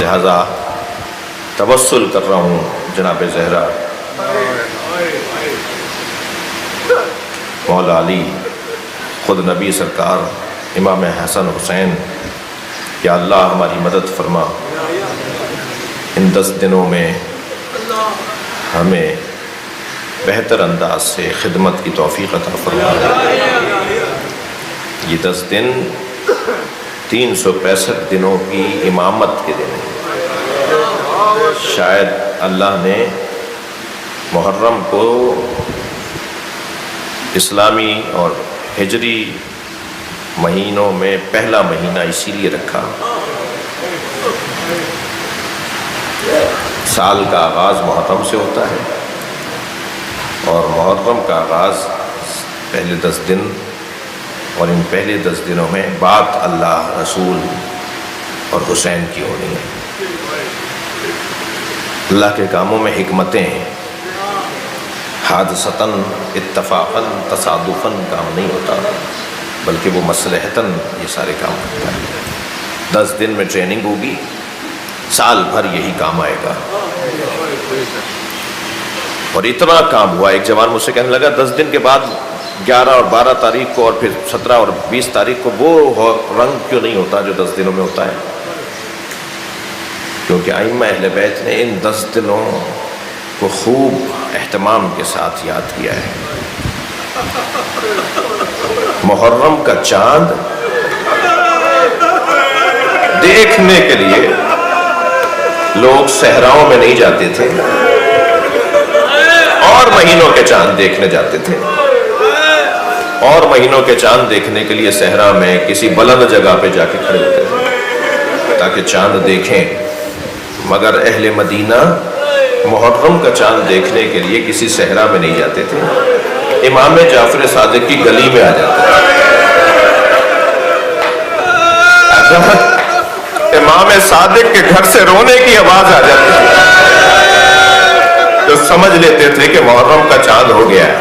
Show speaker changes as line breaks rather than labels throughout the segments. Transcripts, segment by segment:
لہذا توسل کر رہا ہوں جناب زہرا مولا علی خود نبی سرکار امام حسن حسین، یا اللہ ہماری مدد فرما، ان 10 دنوں میں ہمیں بہتر انداز سے خدمت کی توفیق عطا فرما۔ یہ 10 دن 365 دنوں کی امامت کے دن ہیں۔ شاید اللہ نے محرم کو اسلامی اور ہجری مہینوں میں پہلا مہینہ اسی لیے رکھا، سال کا آغاز محرم سے ہوتا ہے، اور محرم کا آغاز پہلے 10 دن، اور ان پہلے 10 دنوں میں بات اللہ، رسول اور حسین کی ہونی ہے۔ اللہ کے کاموں میں حکمتیں ہیں، حادثتاً اتفاقاً تصادفاً کام نہیں ہوتا، بلکہ وہ مصلحتاً یہ سارے کام کرتا ہے۔ 10 دن میں ٹریننگ ہوگی، سال بھر یہی کام آئے گا۔ اور اتنا کام ہوا، ایک جوان مجھ سے کہنے لگا 10 دن کے بعد 11 اور 12 تاریخ کو اور پھر 17 اور 20 تاریخ کو وہ رنگ کیوں نہیں ہوتا جو 10 دنوں میں ہوتا ہے؟ کیونکہ ائمہ اہل بیت نے ان 10 دنوں کو خوب اہتمام کے ساتھ یاد کیا ہے۔ محرم کا چاند دیکھنے کے لیے لوگ صحراؤں میں نہیں جاتے تھے، اور مہینوں کے چاند دیکھنے جاتے تھے، اور مہینوں کے چاند دیکھنے کے لیے صحرا میں کسی بلند جگہ پہ جا کے کھڑے ہوتے تھے تاکہ چاند دیکھیں۔ مگر اہل مدینہ محرم کا چاند دیکھنے کے لیے کسی صحرا میں نہیں جاتے تھے، امام جعفر صادق کی گلی میں آ جاتے تھے۔ امام صادق کے گھر سے رونے کی آواز آ جاتی تھی تو سمجھ لیتے تھے کہ محرم کا چاند ہو گیا ہے۔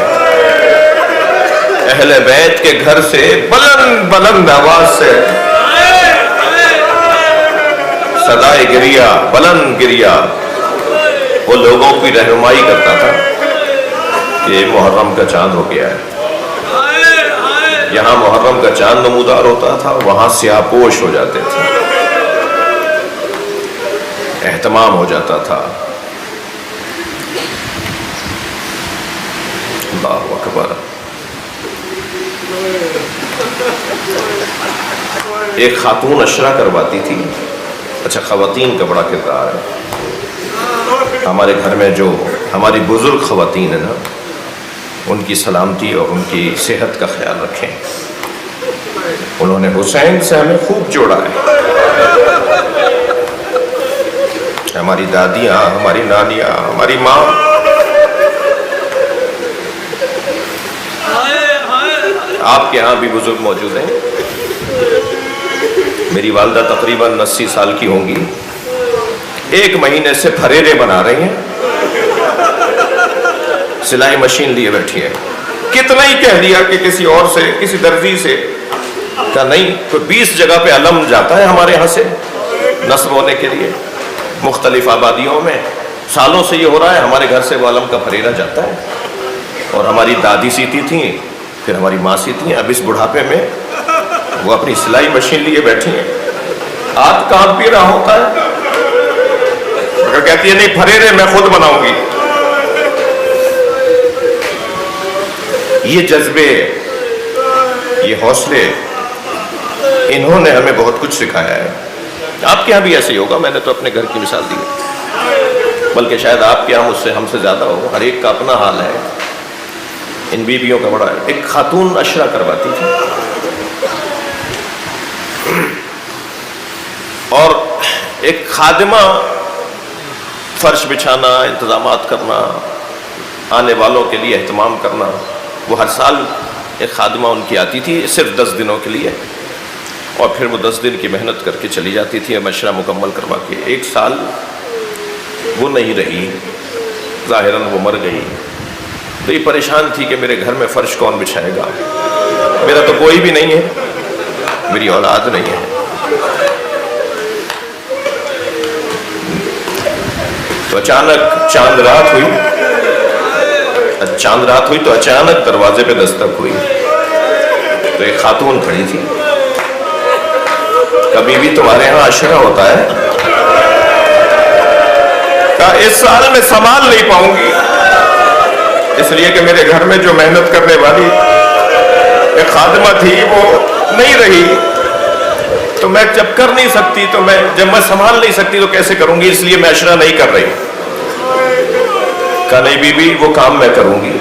اہل بیت کے گھر سے بلند بلند آواز سے صدائے گریہ، بلند گریہ، وہ لوگوں کی رہنمائی کرتا تھا کہ محرم کا چاند ہو گیا ہے۔ یہاں محرم کا چاند نمودار ہوتا تھا، وہاں سیاہ پوش ہو جاتے تھے، اہتمام ہو جاتا تھا۔ اللہ اکبر۔ ایک خاتون اشرا کرواتی تھی۔ اچھا، خواتین کا بڑا کردار ہے ہمارے گھر میں، جو ہماری بزرگ خواتین ہیں نا، ان کی سلامتی اور ان کی صحت کا خیال رکھیں۔ انہوں نے حسین سے ہمیں خوب جوڑا ہے۔ ہماری دادیاں، ہماری نانیاں، ہماری ماں، آپ کے ہاں بھی بزرگ موجود ہیں۔ میری والدہ تقریباً 80 سال کی ہوں گی، 1 مہینے سے پھریرے بنا رہی ہیں، سلائی مشین لیے بیٹھی ہے۔ کتنا ہی کہہ دیا کہ کسی اور سے، کسی درزی سے، کہا نہیں، کوئی 20 جگہ پہ علم جاتا ہے ہمارے ہاں سے نصب ہونے کے لیے، مختلف آبادیوں میں سالوں سے یہ ہو رہا ہے، ہمارے گھر سے وہ علم کا پھریرا جاتا ہے۔ اور ہماری دادی سیتی تھیں، پھر ہماری ماں سیتی ہیں، اب اس بڑھاپے میں وہ اپنی سلائی مشین لیے بیٹھی ہیں، ہاتھ کانپ بھی رہا ہوتا ہے، مگر کہتی ہے نہیں، پھریرے میں خود بناؤں گی۔ یہ جذبے، یہ حوصلے، انہوں نے ہمیں بہت کچھ سکھایا ہے۔ آپ کے ہاں بھی ایسے ہی ہوگا، میں نے تو اپنے گھر کی مثال دی ہے، بلکہ شاید آپ کے ہاں مجھ سے، ہم سے زیادہ ہو، ہر ایک کا اپنا حال ہے۔ ان بیویوں کا بڑا ہے۔ ایک خاتون اشرا کرواتی تھی، اور ایک خادمہ فرش بچھانا، انتظامات کرنا، آنے والوں کے لیے اہتمام کرنا۔ وہ ہر سال ایک خادمہ ان کی آتی تھی صرف 10 دنوں کے لیے، اور پھر وہ 10 دن کی محنت کر کے چلی جاتی تھی مشورہ مکمل کروا کے۔ 1 سال وہ نہیں رہی، ظاہراً وہ مر گئی، تو یہ پریشان تھی کہ میرے گھر میں فرش کون بچھائے گا، میرا تو کوئی بھی نہیں ہے، میری اولاد نہیں ہے۔ تو اچانک چاند رات ہوئی تو اچانک دروازے پہ دستک ہوئی تو ایک خاتون کھڑی تھی. کبھی بھی تمہارے ہاں عشرہ ہوتا ہے؟ کہا اس سال میں سنبھال نہیں پاؤں گی، اس لیے کہ میرے گھر میں جو محنت کرنے والی ایک خادمہ تھی وہ نہیں رہی، تو میں جب کر نہیں سکتی تو جب میں سنبھال نہیں سکتی تو کیسے کروں گی، اس لیے میں عشرہ نہیں کر رہی. کہا نہیں بی بی، وہ کام میں کروں گی.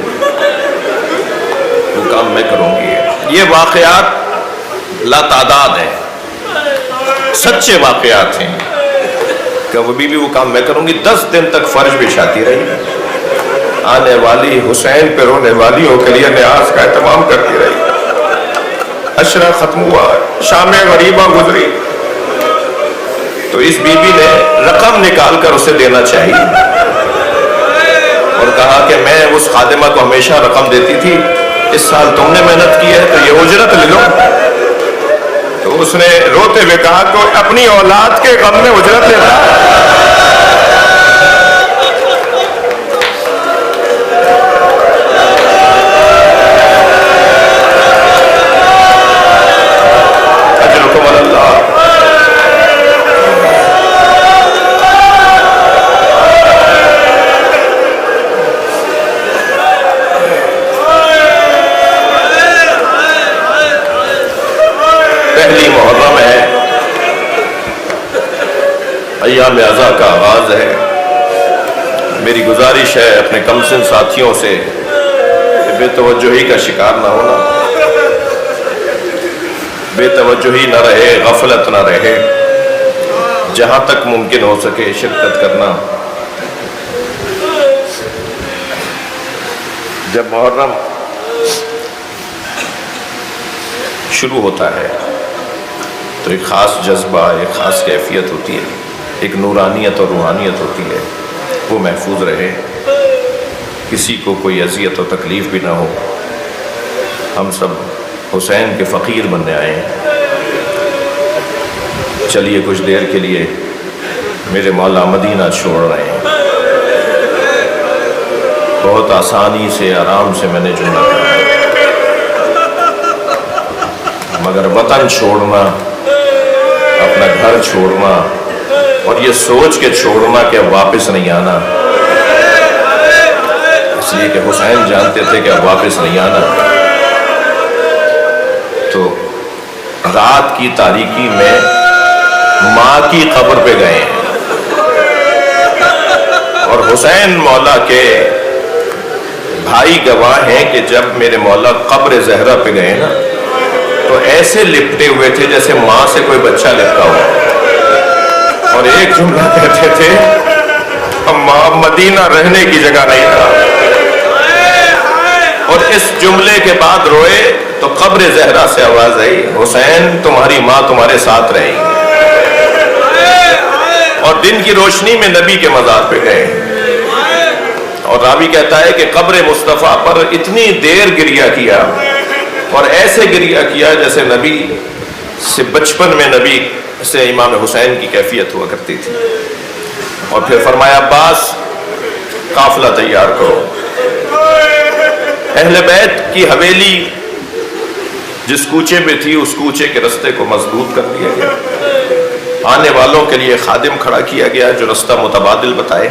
یہ واقعات لا تعداد ہیں، سچے واقعات ہیں. کہ وہ بی بی وہ کام میں کروں گی. 10 دن تک فرش بچھاتی رہی، آنے والی حسین پہ رونے والیوں کے لیے نیاز کا اہتمام کرتی رہی. عشرہ ختم ہوا، شام غریبہ گزری تو اس بی بی نے رقم نکال کر اسے دینا چاہیے اور کہا کہ میں اس خادمہ کو ہمیشہ رقم دیتی تھی، اس سال تم نے محنت کی ہے تو یہ اجرت لے لو. تو اس نے روتے ہوئے کہا کہ اپنی اولاد کے غم میں اجرت لیتا ہے. ایام عزا کا آغاز ہے. میری گزارش ہے اپنے کمسن ساتھیوں سے بے توجہی کا شکار نہ ہونا، بے توجہی نہ رہے، غفلت نہ رہے، جہاں تک ممکن ہو سکے شرکت کرنا. جب محرم شروع ہوتا ہے تو ایک خاص جذبہ، ایک خاص کیفیت ہوتی ہے، ایک نورانیت اور روحانیت ہوتی ہے، وہ محفوظ رہے، کسی کو کوئی اذیت و تکلیف بھی نہ ہو. ہم سب حسین کے فقیر بننے آئے ہیں. چلیے کچھ دیر کے لیے میرے مولا مدینہ چھوڑ رہے ہیں. بہت آسانی سے، آرام سے میں نے جملہ کہا ہے، مگر وطن چھوڑنا، اپنا گھر چھوڑنا اور یہ سوچ کے چھوڑنا کہ اب واپس نہیں آنا، اس لیے کہ حسین جانتے تھے کہ اب واپس نہیں آنا. تو رات کی تاریکی میں ماں کی قبر پہ گئے ہیں اور حسین مولا کے بھائی گواہ ہیں کہ جب میرے مولا قبر زہرا پہ گئے نا تو ایسے لپٹے ہوئے تھے جیسے ماں سے کوئی بچہ لپٹا ہوا، اور ایک جملہ کہتے تھے مدینہ رہنے کی جگہ نہیں تھا. اور اس جملے کے بعد روئے تو قبر زہرا سے آواز آئی، حسین تمہاری ماں تمہارے ساتھ رہے گی. اور دن کی روشنی میں نبی کے مزار پہ گئے اور راوی کہتا ہے کہ قبر مصطفیٰ پر اتنی دیر گریہ کیا اور ایسے گریہ کیا جیسے نبی سے بچپن میں نبی سے امام حسین کی کیفیت ہوا کرتی تھی. اور پھر فرمایا عباس قافلہ تیار کرو. اہل بیت کی حویلی جس کوچے میں تھی اس کوچے کے رستے کو مسدود کر دیا گیا. آنے والوں کے لیے خادم کھڑا کیا گیا جو رستہ متبادل بتائے.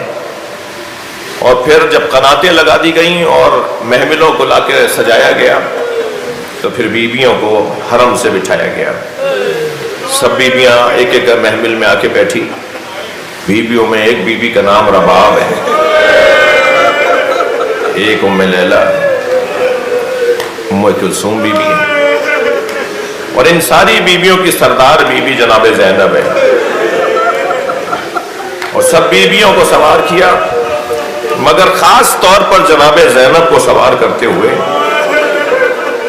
اور پھر جب قناتیں لگا دی گئیں اور محملوں کو لا کے سجایا گیا تو پھر بیویوں کو حرم سے بٹھایا گیا. سب بیویاں ایک ایک محمل میں آ کے بیٹھی. بیویوں میں ایک بیوی کا نام رباب ہے، ایک ام لیلہ، ام کلثوم بیوی ہے، اور ان ساری بیویوں کی سردار بیوی جناب زینب ہے. اور سب بیویوں کو سوار کیا مگر خاص طور پر جناب زینب کو سوار کرتے ہوئے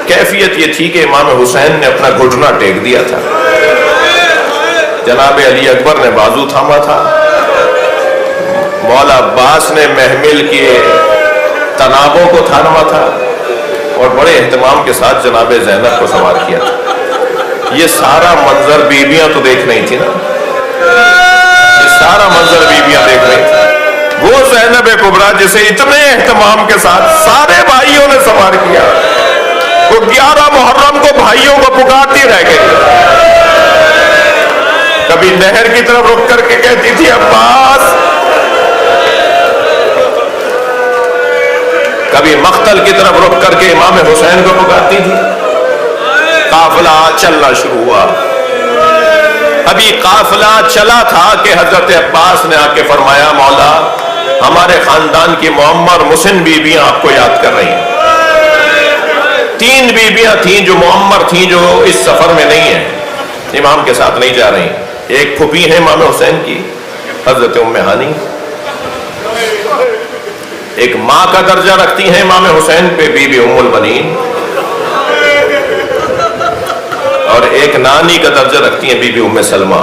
کیفیت یہ تھی کہ امام حسین نے اپنا گھٹنا ٹیک دیا تھا، جناب علی اکبر نے بازو تھاما تھا، مولا عباس نے محمل کے تنابوں کو تھاما تھا اور بڑے اہتمام کے ساتھ جناب زینب کو سوار کیا تھا. یہ سارا منظر بیویاں تو دیکھ نہیں تھی نا، یہ سارا منظر بیویاں دیکھ رہی تھی. زینب کبریٰ جسے اتنے اہتمام کے ساتھ سارے بھائیوں نے سوار کیا، وہ 11 محرم کو بھائیوں کو پکارتی رہ گئی. کبھی نہر کی طرف رک کر کے کہتی تھی عباس، کبھی مقتل کی طرف رک کر کے امام حسین کو پکارتی تھی. قافلہ چلنا شروع ہوا. ابھی قافلہ چلا تھا کہ حضرت عباس نے آ کے فرمایا مولا ہمارے خاندان کی معمر مسن بیویاں آپ کو یاد کر رہی ہیں. 3 بیویاں تھیں جو معمر تھیں، جو اس سفر میں نہیں ہیں، امام کے ساتھ نہیں جا رہی. ایک پھوپھی ہے امام حسین کی حضرت ام ہانی، ایک ماں کا درجہ رکھتی ہیں امام حسین پہ بی بی ام البنین، اور ایک نانی کا درجہ رکھتی ہیں بی بی ام سلمہ.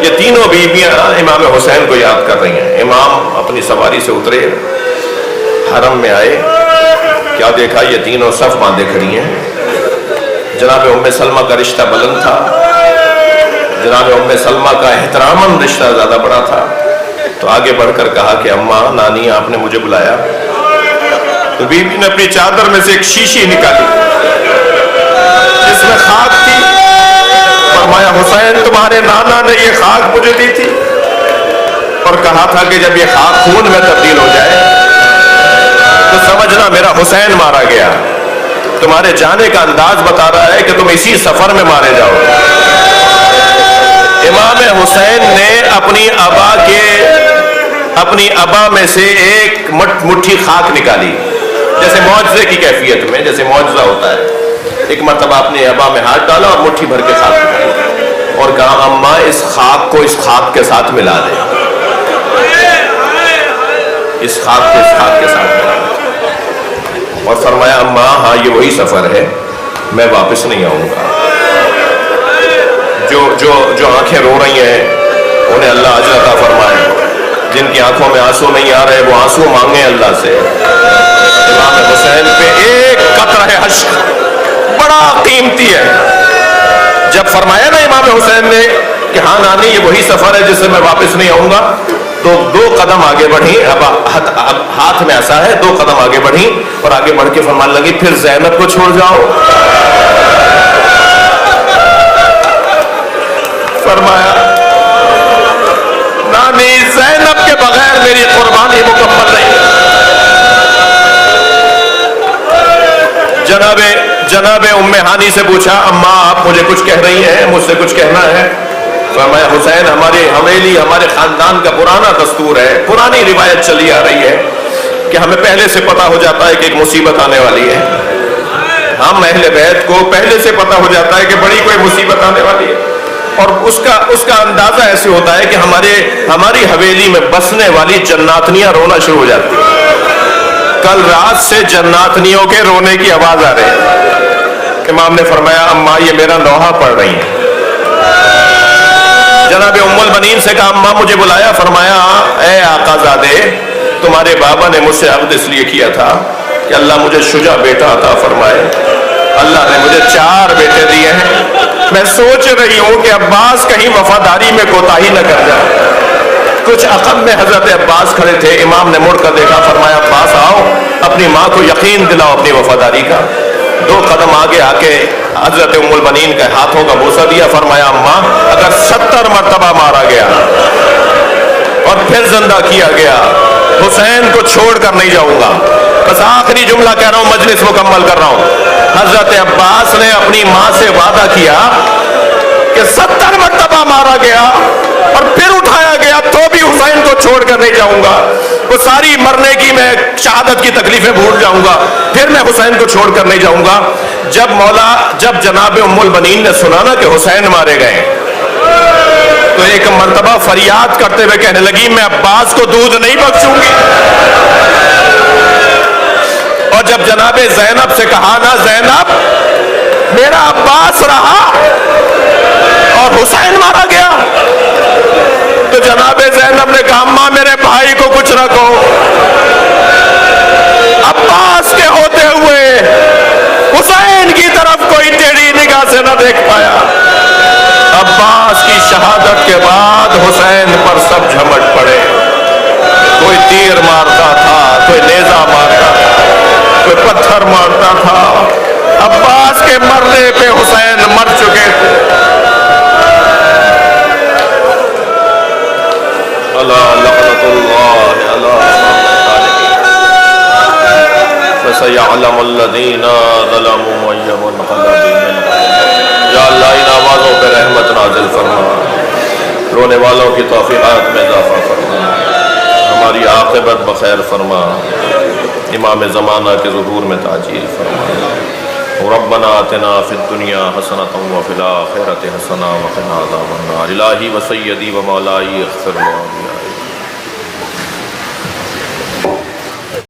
یہ تینوں بیویاں امام حسین کو یاد کر رہی ہیں. امام اپنی سواری سے اترے، حرم میں آئے، کیا دیکھا یہ تینوں صف باندھے کھڑی ہیں. جناب ام سلمہ کا رشتہ بلند تھا، جناب ام سلمہ کا احتراماً رشتہ زیادہ بڑا تھا. تو آگے بڑھ کر کہا کہ اماں، نانی آپ نے مجھے بلایا. تو بیوی نے اپنی چادر میں سے ایک شیشی نکالی جس میں خاک تھی. فرمایا حسین تمہارے نانا نے یہ خاک مجھے دی تھی اور کہا تھا کہ جب یہ خاک خون میں تبدیل ہو جائے تو سمجھنا میرا حسین مارا گیا. تمہارے جانے کا انداز بتا رہا ہے کہ تم اسی سفر میں مارے جاؤ. امام حسین نے اپنی ابا میں سے ایک مٹھی خاک نکالی، جیسے معجزے کی کیفیت میں، جیسے معجزہ ہوتا ہے. ایک مرتبہ اپنے ابا میں ہاتھ ڈالا اور مٹھی بھر کے خاک نکالی اور کہا اماں اس خاک کو اس خاک کے ساتھ ملا دے، اس خاک کو اس خاک کے ساتھ ملا دے. اور فرمایا اماں ہاں یہ وہی سفر ہے، میں واپس نہیں آؤں گا. جو آنکھیں رو رہی ہیں انہیں اللہ اجر عطا فرمائے، جن کی آنکھوں میں آنسو نہیں آ رہے وہ آنسو مانگیں اللہ سے. امام حسین پہ ایک قطرہ اشک بڑا قیمتی ہے. جب فرمایا نا امام حسین نے کہ ہاں نانی یہ وہی سفر ہے جس سے میں واپس نہیں آؤں گا، تو 2 قدم آگے بڑھی. اب ہاتھ میں ایسا ہے، 2 قدم آگے بڑھی اور آگے بڑھ کے فرمان لگی پھر زینب کو چھوڑ جاؤ. فرمایا نانی زینب کے بغیر میری قربانی مکمل نہیں. جناب ام ہانی سے پوچھا اماں آپ مجھے کچھ کہہ رہی ہیں، مجھ سے کچھ کہنا ہے؟ فرمایا حسین ہماری حویلی ہمارے خاندان کا پرانا دستور ہے، پرانی روایت چلی آ رہی ہے کہ ہمیں پہلے سے پتا ہو جاتا ہے کہ ایک مصیبت آنے والی ہے. ہم اہل بیت کو پہلے سے پتا ہو جاتا ہے کہ بڑی کوئی مصیبت آنے والی ہے، اور اس کا اندازہ ایسے ہوتا ہے کہ ہماری حویلی میں بسنے والی جناتنیاں رونا شروع ہو جاتی ہیں. کل رات سے جناتنیوں کے رونے کی آواز آ رہی ہے. امام نے فرمایا اماں یہ میرا نوحہ پڑھ رہی ہیں. جناب ام البنین سے کہا اماں مجھے بلایا. فرمایا اے آقا زادے تمہارے بابا نے مجھ سے عقد اس لیے کیا تھا کہ اللہ مجھے شجاع بیٹا عطا فرمائے. اللہ نے مجھے 4 بیٹے دیے ہیں. میں سوچ رہی ہوں کہ عباس کہیں وفاداری میں کوتاہی نہ کر جائے. کچھ عقب میں حضرت عباس کھڑے تھے. امام نے مڑ کر دیکھا. فرمایا عباس آؤ اپنی ماں کو یقین دلاؤ اپنی وفاداری کا. 2 قدم آگے آ کے حضرت ام البنین کے ہاتھوں کا بوسہ دیا. فرمایا اماں اگر 70 مرتبہ مارا گیا اور پھر زندہ کیا گیا حسین کو چھوڑ کر نہیں جاؤں گا. بس آخری جملہ کہہ رہا ہوں، مجلس مکمل کر رہا ہوں. حضرت عباس نے اپنی ماں سے وعدہ کیا کہ 70 مرتبہ مارا گیا اور پھر اٹھایا گیا تو بھی حسین کو چھوڑ کر نہیں جاؤں گا. وہ ساری مرنے کی میں شہادت کی تکلیفیں بھول جاؤں گا، پھر میں حسین کو چھوڑ کر نہیں جاؤں گا. جب جناب ام البنین نے سنا نا کہ حسین مارے گئے تو ایک مرتبہ فریاد کرتے ہوئے کہنے لگی میں عباس کو دودھ نہیں بخشوں گی. اور جب جناب زینب سے کہا نا زینب میرا عباس رہا اور حسین مارا گیا، تو جناب زینب نے کہا اماں میرے بھائی کو کچھ نہ کہو. عباس کے ہوتے ہوئے حسین کی طرف کوئی ٹیڑھی نگاہ سے نہ دیکھ پایا. عباس کی شہادت کے بعد حسین پر سب جھمٹ پڑے. يعلم الذين ظلموا أي منقلب ينقلبون۔ یا اللہ ان آوازوں پہ رحمت نازل فرما، رونے والوں کی توفیقات میں اضافہ فرما، ہماری عاقبت بخیر فرما، امام زمانہ کے ظہور میں تعجیل فرما۔ ربنا آتنا فی الدنیا حسنۃ وفی الآخرۃ حسنۃ وقنا عذاب النار۔ الہی و سیدی و مولائی اغفر لنا